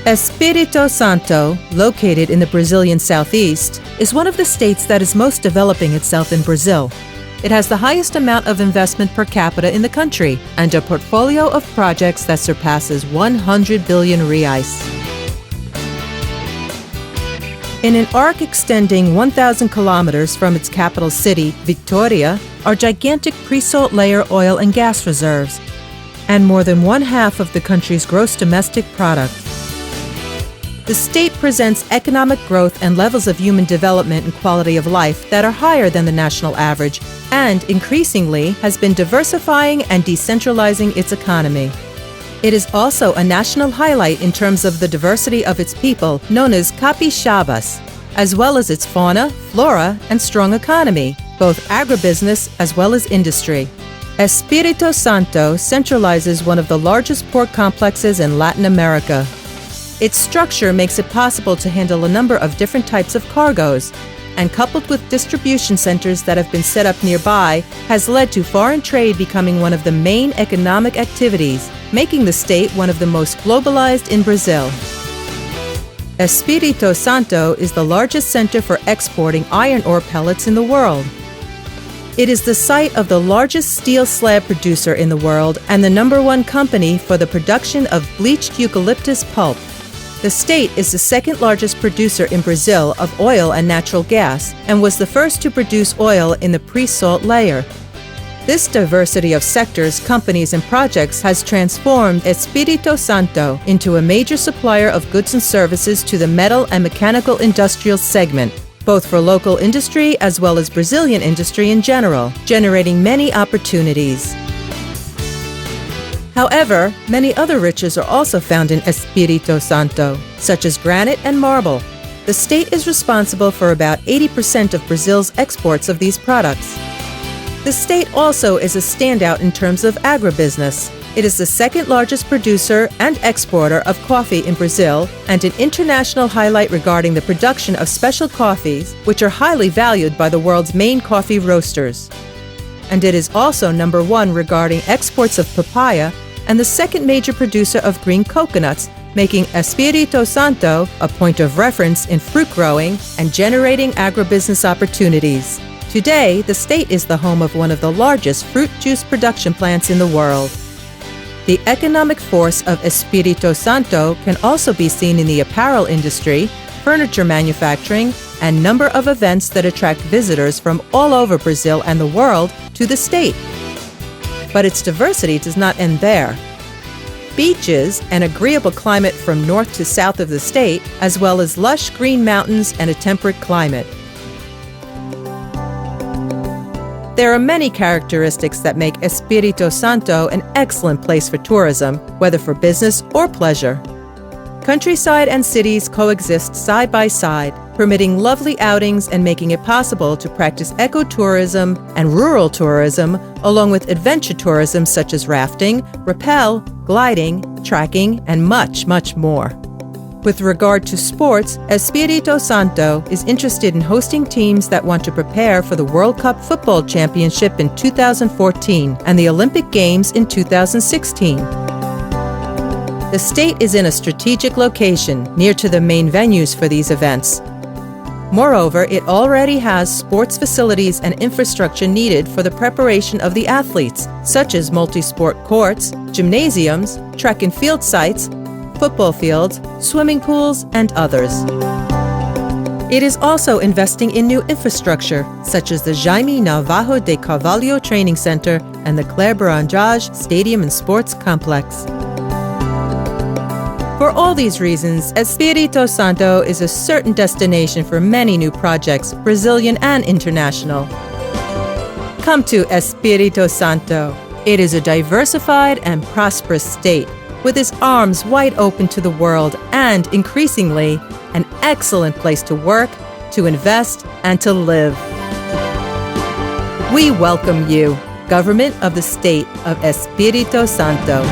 Espírito Santo, located in the Brazilian southeast, is one of the states that is most developing itself in Brazil. It has the highest amount of investment per capita in the country and a portfolio of projects that surpasses 100 billion reais. In an arc extending 1,000 kilometers from its capital city, Vitória, are gigantic pre-salt layer oil and gas reserves, and more than one-half of the country's gross domestic product. The state presents economic growth and levels of human development and quality of life that are higher than the national average, and increasingly has been diversifying and decentralizing its economy. It is also a national highlight in terms of the diversity of its people, known as capixabas, as well as its fauna, flora, and strong economy, both agribusiness as well as industry. Espírito Santo centralizes one of the largest port complexes in Latin America. Its structure makes it possible to handle a number of different types of cargoes, and coupled with distribution centers that have been set up nearby, has led to foreign trade becoming one of the main economic activities, making the state one of the most globalized in Brazil. Espírito Santo is the largest center for exporting iron ore pellets in the world. It is the site of the largest steel slab producer in the world and the #1 company for the production of bleached eucalyptus pulp. The state is the second largest producer in Brazil of oil and natural gas and was the first to produce oil in the pre-salt layer. This diversity of sectors, companies, and projects has transformed Espírito Santo into a major supplier of goods and services to the metal and mechanical industrial segment, both for local industry as well as Brazilian industry in general, generating many opportunities. However, many other riches are also found in Espírito Santo, such as granite and marble. The state is responsible for about 80% of Brazil's exports of these products. The state also is a standout in terms of agribusiness. It is the second largest producer and exporter of coffee in Brazil and an international highlight regarding the production of special coffees, which are highly valued by the world's main coffee roasters. And it is also #1 regarding exports of papaya and the second major producer of green coconuts, making Espírito Santo a point of reference in fruit growing and generating agribusiness opportunities. Today, the state is the home of one of the largest fruit juice production plants in the world. The economic force of Espírito Santo can also be seen in the apparel industry, furniture manufacturing, and number of events that attract visitors from all over Brazil and the world to the state. But its diversity does not end there. Beaches, an agreeable climate from north to south of the state, as well as lush green mountains and a temperate climate. There are many characteristics that make Espírito Santo an excellent place for tourism, whether for business or pleasure. Countryside and cities coexist side by side, permitting lovely outings and making it possible to practice ecotourism and rural tourism, along with adventure tourism such as rafting, rappel, gliding, trekking, and much, much more. With regard to sports, Espírito Santo is interested in hosting teams that want to prepare for the World Cup Football Championship in 2014 and the Olympic Games in 2016. The state is in a strategic location near to the main venues for these events. Moreover, it already has sports facilities and infrastructure needed for the preparation of the athletes, such as multi-sport courts, gymnasiums, track and field sites, football fields, swimming pools, and others. It is also investing in new infrastructure, such as the Jaime Navarro de Carvalho Training Center and the Claire Baranjage Stadium and Sports Complex. For all these reasons, Espírito Santo is a certain destination for many new projects, Brazilian and international. Come to Espírito Santo. It is a diversified and prosperous state, with its arms wide open to the world and, increasingly, an excellent place to work, to invest, and to live. We welcome you, Government of the State of Espírito Santo.